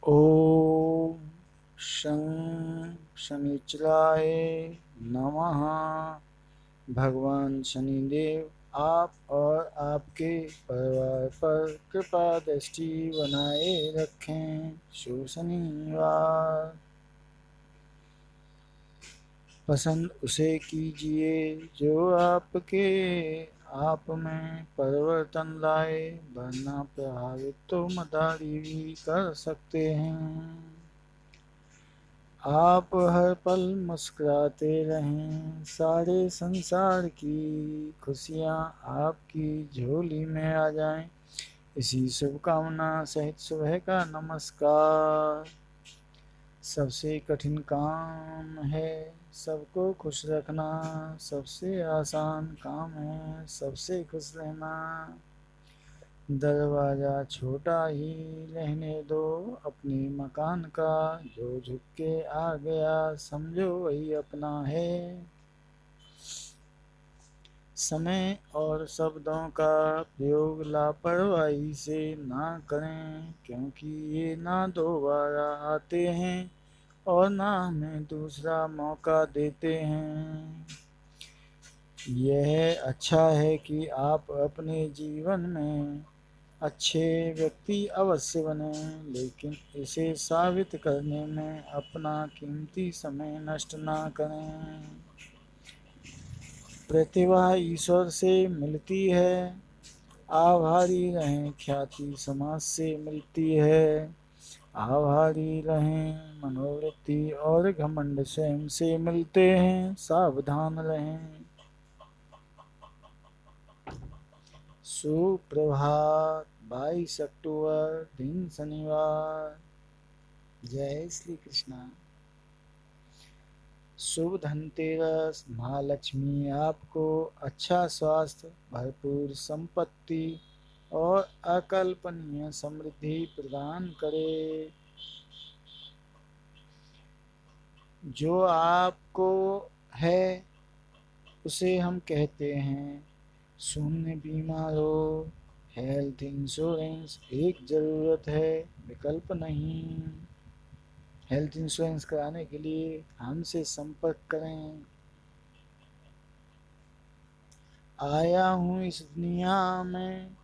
ओम शं शनिचराय नमः। भगवान शनिदेव आप और आपके परिवार पर कृपा दृष्टि बनाए रखें। शुभ शनिवार। पसंद उसे कीजिए जो आपके आप में परिवर्तन लाए, वरना प्रभावित तो मदारी भी कर सकते हैं। आप हर पल मुस्कुराते रहें, सारे संसार की खुशियाँ आपकी झोली में आ जाएं। इसी शुभकामना सहित सुबह का नमस्कार। सबसे कठिन काम है सबको खुश रखना, सबसे आसान काम है सबसे खुश रहना। दरवाजा छोटा ही रहने दो अपने मकान का, जो झुक के आ गया समझो वही अपना है। समय और शब्दों का प्रयोग लापरवाही से ना करें, क्योंकि ये ना दोबारा आते हैं और ना हमें दूसरा मौका देते हैं। यह अच्छा है कि आप अपने जीवन में अच्छे व्यक्ति अवश्य बने, लेकिन इसे साबित करने में अपना कीमती समय नष्ट ना करें। प्रतिभा ईश्वर से मिलती है, आभारी रहें। ख्याति समाज से मिलती है, आभारी रहें। मनोवृत्ति और घमंड स्वयं से मिलते हैं, सावधान रहें। सुप्रभात। 22 अक्टूबर, दिन शनिवार। जय श्री कृष्णा। शुभ धनतेरस। महालक्ष्मी आपको अच्छा स्वास्थ्य, भरपूर संपत्ति और अकल्पनीय समृद्धि प्रदान करे। जो आपको है उसे हम कहते हैं शून्य बीमार हो। हेल्थ इंश्योरेंस एक ज़रूरत है, विकल्प नहीं। हेल्थ इंश्योरेंस कराने के लिए हमसे संपर्क करें। आया हूँ इस दुनिया में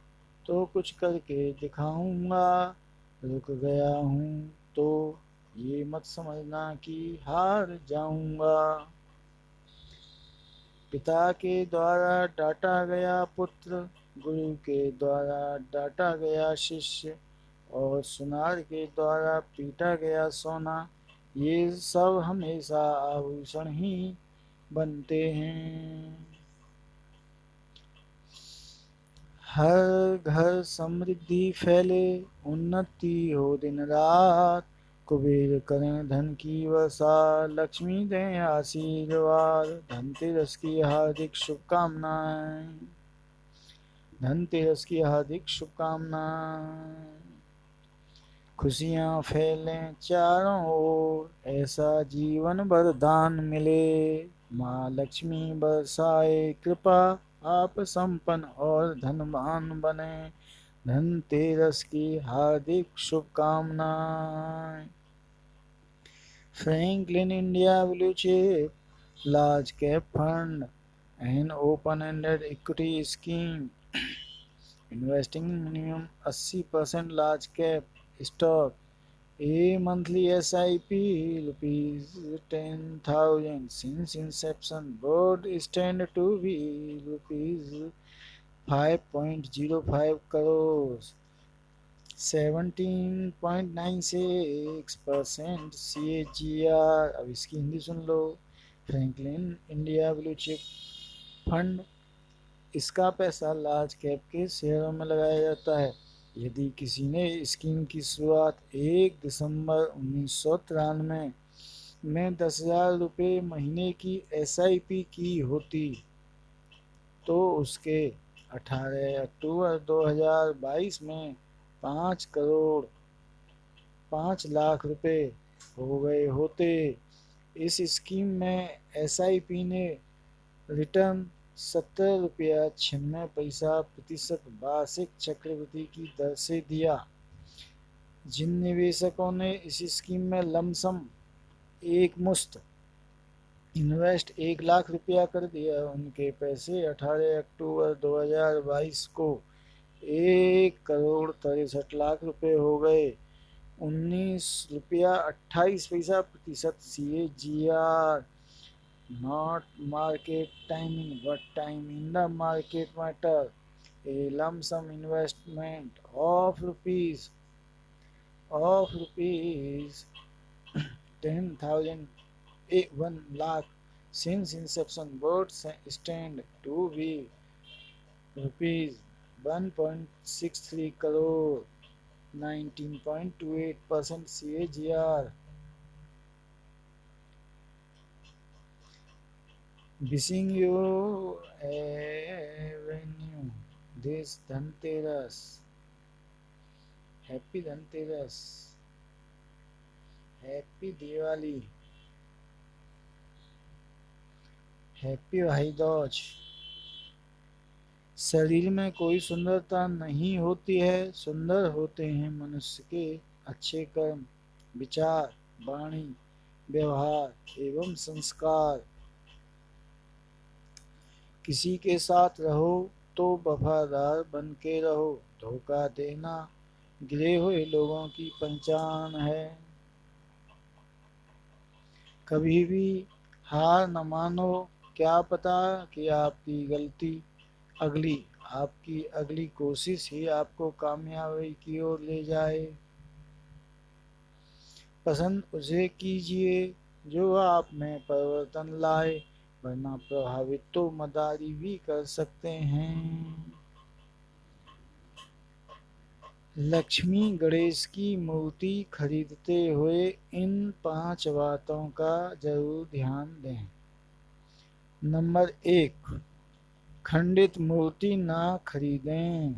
तो कुछ करके दिखाऊंगा, रुक गया हूँ तो ये मत समझना कि हार जाऊंगा। पिता के द्वारा डांटा गया पुत्र, गुरु के द्वारा डांटा गया शिष्य और सुनार के द्वारा पीटा गया सोना, ये सब हमेशा आभूषण ही बनते हैं। हर घर समृद्धि फैले, उन्नति हो दिन रात। कुबेर करें धन की वर्षा, लक्ष्मी दें आशीर्वाद। धनतेरस की हार्दिक शुभकामनाएं। धनतेरस की हार्दिक शुभकामनाएं। खुशियाँ फैलें चारों ओर, ऐसा जीवन वरदान मिले। माँ लक्ष्मी बरसाए कृपा, आप संपन्न और धनवान बने। धनतेरस की हार्दिक शुभकामनाएं। Franklin India blue chip large cap fund and open ended equity scheme, investing minimum 80% large cap stock. A monthly SIP ₹10,000 since inception. Board stand to be ₹5.05 crores. 17.96% CAGR। अब इसकी हिंदी सुन लो। Franklin India blue chip fund, इसका पैसा large cap के शेयरों में लगाया जाता है। यदि किसी ने स्कीम की शुरुआत 1 दिसंबर 1993 में 10,000 रुपये महीने की SIP की होती तो उसके 18 अक्टूबर 2022 में 5 करोड़ 5 लाख रुपए हो गए होते। इस स्कीम में SIP ने रिटर्न 17 रुपया 96 पैसा प्रतिशत वार्षिक चक्रवृद्धि की दर से दिया। जिन निवेशकों ने इस स्कीम में लमसम एक मुश्त इन्वेस्ट 1 लाख रुपया कर दिया, उनके पैसे 18 अक्टूबर 2022 को 1 करोड़ 63 लाख रुपए हो गए। 19 रुपया 28 पैसा प्रतिशत CAGR। Not market timing but time in the market matter. A lump sum investment of rupees 10,000 1 lakh since inception both stand to be rupees 1.63 crore, 19.28% CAGR. Wishing you avenue this Dhanteras. Happy Dhanteras. Happy Diwali. Happy भाई दूज। शरीर में कोई सुंदरता नहीं होती है, सुंदर होते हैं मनुष्य के अच्छे कर्म, विचार, वाणी, व्यवहार एवं संस्कार। किसी के साथ रहो तो वफादार बन के रहो, धोखा देना गिरे हुए लोगों की पहचान है। कभी भी हार न मानो, क्या पता कि आपकी अगली कोशिश ही आपको कामयाबी की ओर ले जाए। पसंद उसे कीजिए जो आप में परिवर्तन लाए, वरना प्रभावित तो मदारी भी कर सकते हैं। लक्ष्मी गणेश की मूर्ति खरीदते हुए इन 5 बातों का जरूर ध्यान दें। नंबर 1, खंडित मूर्ति ना खरीदें।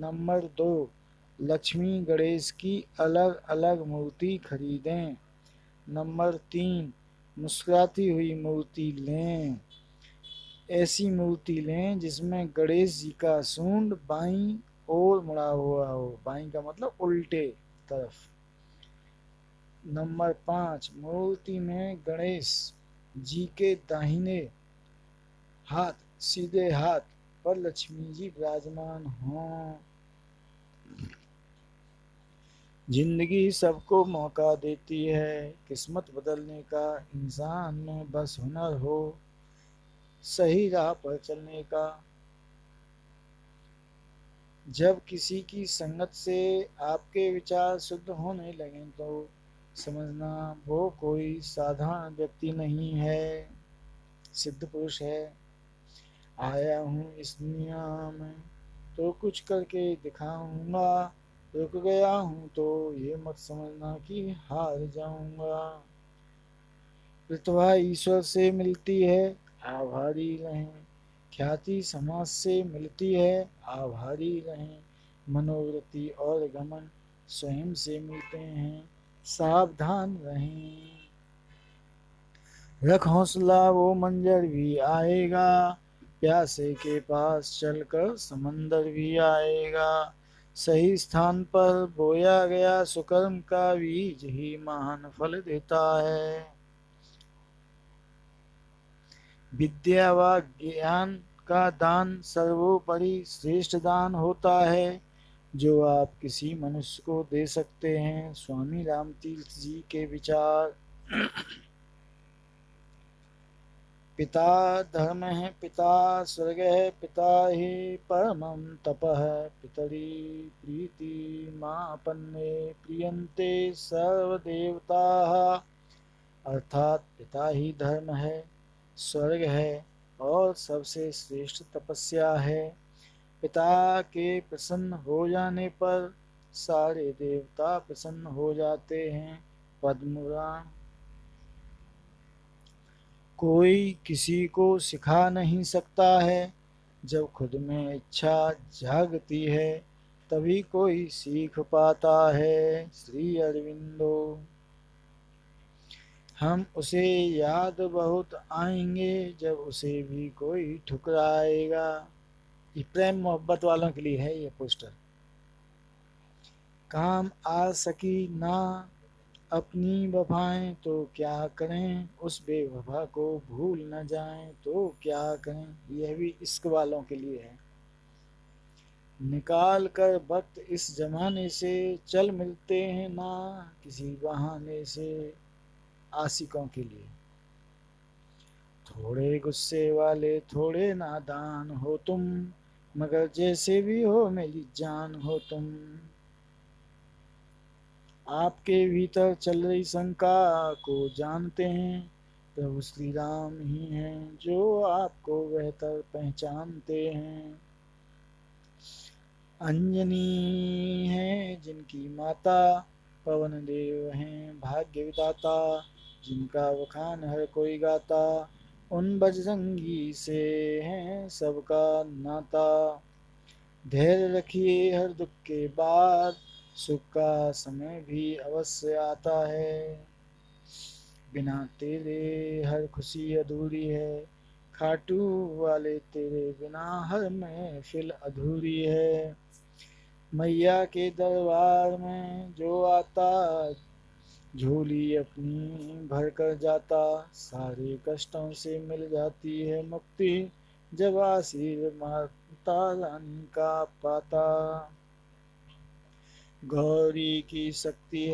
नंबर 2, लक्ष्मी गणेश की अलग अलग मूर्ति खरीदें। नंबर 3, मुस्कुराती हुई मूर्ति लें। ऐसी मूर्ति लें जिसमें गणेश जी का सूंड बाईं ओर मुड़ा हुआ हो, बाईं का मतलब उल्टे तरफ। नंबर 5, मूर्ति में गणेश जी के दाहिने हाथ, सीधे हाथ पर लक्ष्मी जी विराजमान हों। जिंदगी सबको मौका देती है, किस्मत बदलने का इंसान में बस हुनर हो सही राह पर चलने का। जब किसी की संगत से आपके विचार शुद्ध होने लगें तो समझना वो कोई साधारण व्यक्ति नहीं है, सिद्ध पुरुष है। आया हूँ इस दुनिया में तो कुछ करके दिखाऊंगा, रुक गया हूँ तो ये मत समझना कि हार जाऊंगा। प्रतिभा ईश्वर से मिलती है, आभारी रहें। ख्याति समाज से मिलती है, आभारी रहें। मनोवृत्ति और घमंड स्वयं से मिलते हैं, सावधान रहें। रख हौसला वो मंजर भी आएगा, प्यासे के पास चलकर समंदर भी आएगा। सही स्थान पर बोया गया सुकर्म का बीज ही महान फल देता है। विद्या व ज्ञान का दान सर्वोपरि श्रेष्ठ दान होता है जो आप किसी मनुष्य को दे सकते हैं। स्वामी रामतीर्थ जी के विचार। पिता धर्म है, पिता स्वर्ग है, पिता ही परमं तपः। पितरी प्रीति मापन्ने प्रियन्ते सर्वदेवताः। अर्थात पिता ही धर्म है, स्वर्ग है और सबसे श्रेष्ठ तपस्या है। पिता के प्रसन्न हो जाने पर सारे देवता प्रसन्न हो जाते हैं। पद्मपुराण। कोई किसी को सिखा नहीं सकता है, जब खुद में इच्छा जागती है तभी कोई सीख पाता है। श्री अरविंदो। हम उसे याद बहुत आएंगे जब उसे भी कोई ठुकराएगा। ये प्रेम मोहब्बत वालों के लिए है ये पोस्टर। काम आ सकी ना अपनी वफाएं तो क्या करें, उस बेवफा को भूल न जाएं तो क्या करें। यह भी इश्क वालों के लिए है। निकाल कर वक्त इस जमाने से चल मिलते हैं ना किसी बहाने से, आशिकों के लिए। थोड़े गुस्से वाले थोड़े नादान हो तुम, मगर जैसे भी हो मेरी जान हो तुम। आपके भीतर चल रही शंका को जानते हैं, प्रभु श्री राम ही हैं जो आपको बेहतर पहचानते हैं। अंजनी है जिनकी माता, पवन देव हैं भाग्य विधाता, जिनका वखान हर कोई गाता, उन बजरंगी से है सबका नाता। धैर्य रखिए हर दुख के बाद, सुख का समय भी अवश्य आता है। बिना तेरे हर खुशी अधूरी है, खाटू वाले तेरे बिना हर महफिल अधूरी है। मैया के दरबार में जो आता, झोली अपनी भर कर जाता, सारे कष्टों से मिल जाती है मुक्ति, जब आशीर्वाद माता रानी का पाता। गौरी की शक्ति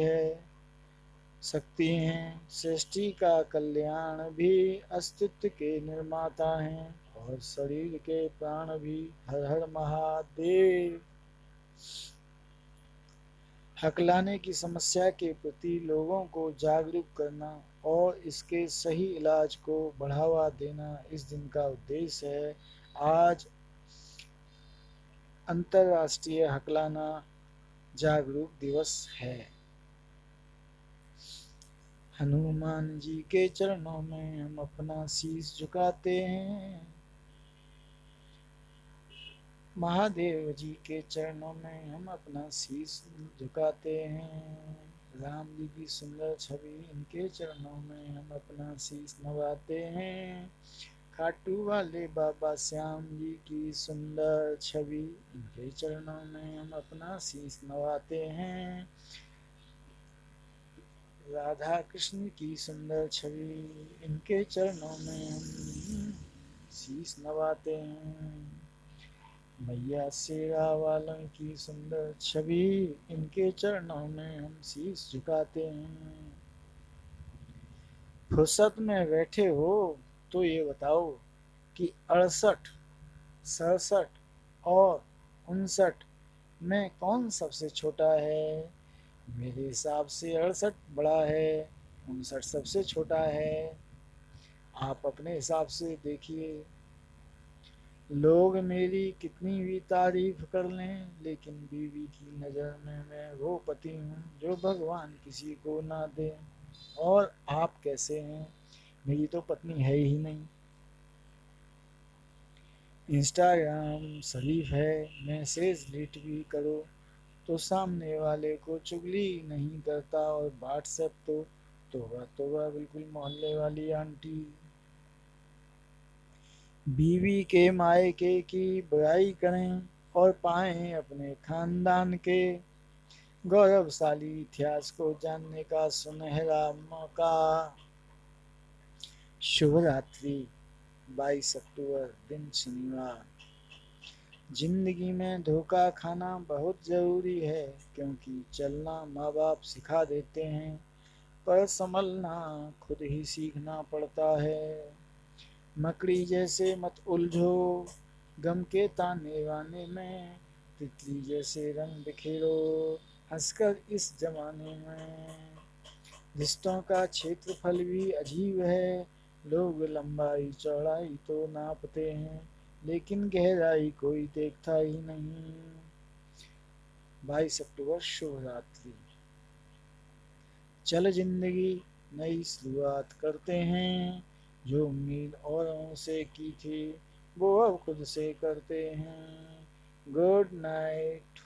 हैं, सृष्टि का कल्याण भी, अस्तित्व के निर्माता हैं, और शरीर के प्राण भी। हर हर महादेव। हकलाने की समस्या के प्रति लोगों को जागरूक करना और इसके सही इलाज को बढ़ावा देना इस दिन का उद्देश्य है। आज अंतर्राष्ट्रीय हकलाना जागरूक दिवस है। हनुमान जी के चरणों में हम अपना शीश झुकाते हैं, महादेव जी के चरणों में हम अपना शीश झुकाते हैं। राम जी की सुंदर छवि, इनके चरणों में हम अपना शीश नवाते हैं। खाटू वाले बाबा श्याम जी की सुंदर छवि, इनके चरणों में हम अपना शीश नवाते हैं। राधा कृष्ण की सुंदर छवि, इनके चरणों में हम शीश नवाते हैं। मैया शेरा वालों की सुंदर छवि, इनके चरणों में हम शीश झुकाते हैं। फुर्सत में बैठे हो तो ये बताओ कि 68, 67 और 59 में कौन सबसे छोटा है। मेरे हिसाब से 68 बड़ा है, 59 सबसे छोटा है। आप अपने हिसाब से देखिए। लोग मेरी कितनी भी तारीफ कर लें, लेकिन बीवी की नज़र में मैं वो पति हूँ जो भगवान किसी को ना दे। और आप कैसे हैं? मेरी तो पत्नी है ही नहीं। इंस्टाग्राम शरीफ है, मैसेज डिलीट भी करो तो सामने वाले को चुगली नहीं करता, और व्हाट्सएप तो तोबा तोबा, बिल्कुल मोहल्ले वाली आंटी। बीवी के मायके की बुराई करें और पाएं अपने खानदान के गौरवशाली इतिहास को जानने का सुनहरा मौका। शुभ रात्रि। 22 अक्टूबर दिन शनिवार। जिंदगी में धोखा खाना बहुत ज़रूरी है, क्योंकि चलना माँ बाप सिखा देते हैं, पर संभलना खुद ही सीखना पड़ता है। मकड़ी जैसे मत उलझो गम के ताने बाने में, तितली जैसे रंग बिखेरो हंसकर इस जमाने में। रिश्तों का क्षेत्रफल भी अजीब है, लोग लंबाई चौड़ाई तो नापते हैं, लेकिन गहराई कोई देखता ही नहीं। 22 अक्टूबर शुभ रात्रि। चल जिंदगी नई शुरुआत करते हैं, जो उम्मीद औरों से की थी वो अब खुद से करते हैं। Good night.